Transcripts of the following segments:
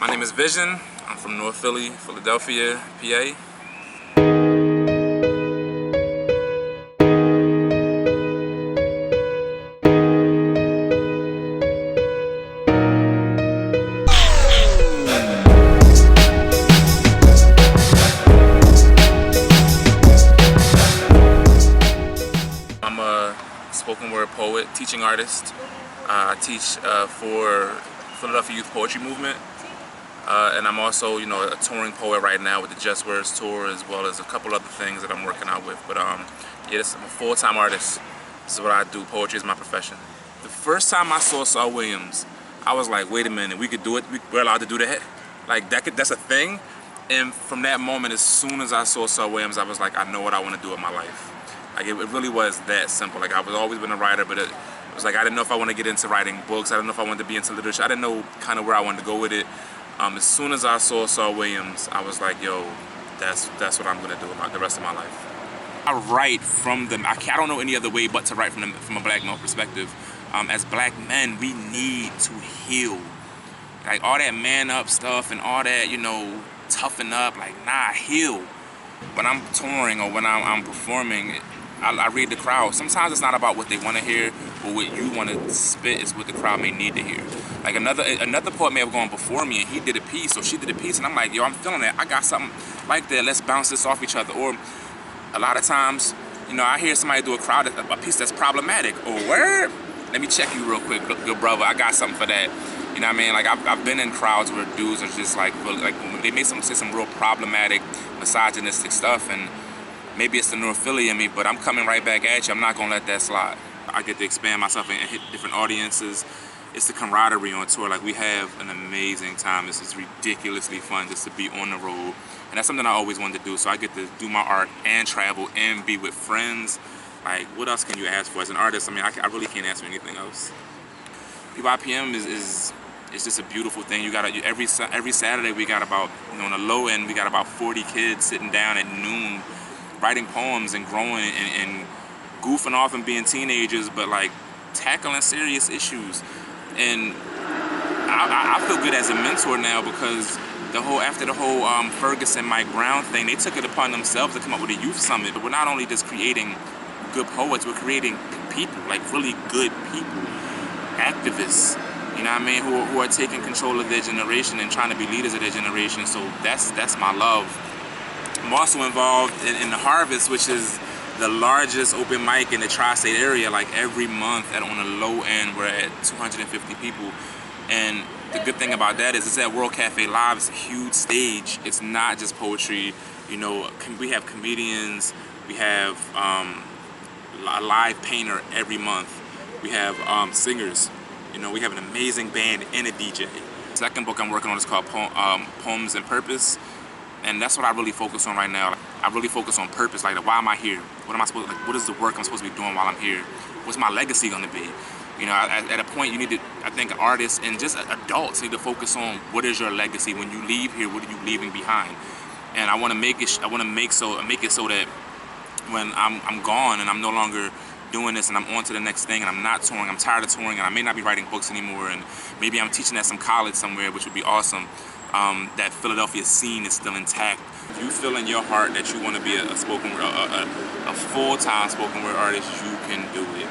My name is Vision. I'm from North Philly, Philadelphia, PA. I'm a spoken word poet, teaching artist. I teach for Philadelphia Youth Poetry Movement. And I'm also, a touring poet right now with the Just Words tour, as well as a couple other things that I'm working out with. But yeah, I'm a full-time artist. This is what I do. Poetry is my profession. The first time I saw Saul Williams, I was like, wait a minute, we could do it. We're allowed to do that. Like that's a thing. And from that moment, as soon as I saw Saul Williams, I was like, I know what I want to do with my life. Like it really was that simple. Like I've always been a writer, but it was like I didn't know if I want to get into writing books. I didn't know if I wanted to be into literature. I didn't know kind of where I wanted to go with it. As soon as I saw Saul Williams, I was like, yo, that's what I'm gonna do with the rest of my life. I write from them. I don't know any other way but to write from a black male perspective. As black men, we need to heal. Like all that man up stuff and all that, toughen up, like nah, heal. When I'm touring or when I'm performing, I read the crowd. Sometimes it's not about what they want to hear, but what you want to spit is what the crowd may need to hear. Like another poet may have gone before me and he did a piece or she did a piece and I'm like, yo, I'm feeling that. I got something like that. Let's bounce this off each other. Or a lot of times, I hear somebody do a piece that's problematic. Or word, let me check you real quick, good brother. I got something for that. You know what I mean? Like I've been in crowds where dudes are just like they may say some real problematic, misogynistic stuff, and maybe it's the North Philly in me, but I'm coming right back at you. I'm not gonna let that slide. I get to expand myself and hit different audiences. It's the camaraderie on tour. Like we have an amazing time. This is ridiculously fun just to be on the road. And that's something I always wanted to do. So I get to do my art and travel and be with friends. Like what else can you ask for as an artist? I mean, I really can't ask for anything else. PYPM is just a beautiful thing. You got every Saturday we got about, on the low end, we got about 40 kids sitting down at noon writing poems and growing and goofing off and being teenagers, but like tackling serious issues. And I feel good as a mentor now because after the whole Ferguson Mike Brown thing, they took it upon themselves to come up with a youth summit. We're not only just creating good poets, we're creating people, like really good people, activists, you know what I mean, who are taking control of their generation and trying to be leaders of their generation. So that's my love. I'm also involved in the Harvest, which is the largest open mic in the tri-state area. Like every month on the low end, we're at 250 people. And the good thing about that is it's at World Cafe Live. It's a huge stage. It's not just poetry. We have comedians. We have a live painter every month. We have singers. We have an amazing band and a DJ. The second book I'm working on is called Poems and Purpose. And that's what I really focus on right now. I really focus on purpose. Like, why am I here? What is the work I'm supposed to be doing while I'm here? What's my legacy going to be? At a point you need to, I think artists and just adults need to focus on what is your legacy when you leave here. What are you leaving behind? And I want to make it so that when I'm gone and I'm no longer doing this and I'm on to the next thing and I'm not touring, I'm tired of touring and I may not be writing books anymore and maybe I'm teaching at some college somewhere, which would be awesome. That Philadelphia scene is still intact. If you feel in your heart that you want to be a full-time spoken word artist, you can do it.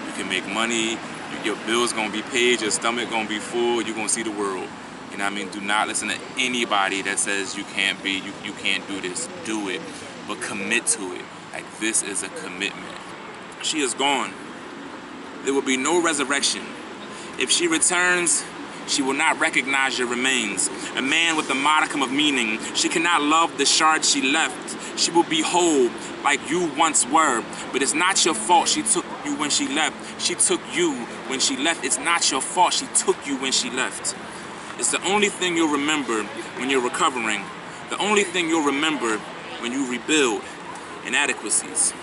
You can make money, your bills gonna be paid, your stomach gonna be full, you're gonna see the world. You know what I mean? Do not listen to anybody that says you can't do this. Do it, but commit to it. Like this is a commitment. She is gone. There will be no resurrection. If she returns, she will not recognize your remains. A man with a modicum of meaning. She cannot love the shard she left. She will be whole like you once were. But it's not your fault she took you when she left. She took you when she left. It's not your fault she took you when she left. It's the only thing you'll remember when you're recovering. The only thing you'll remember when you rebuild inadequacies.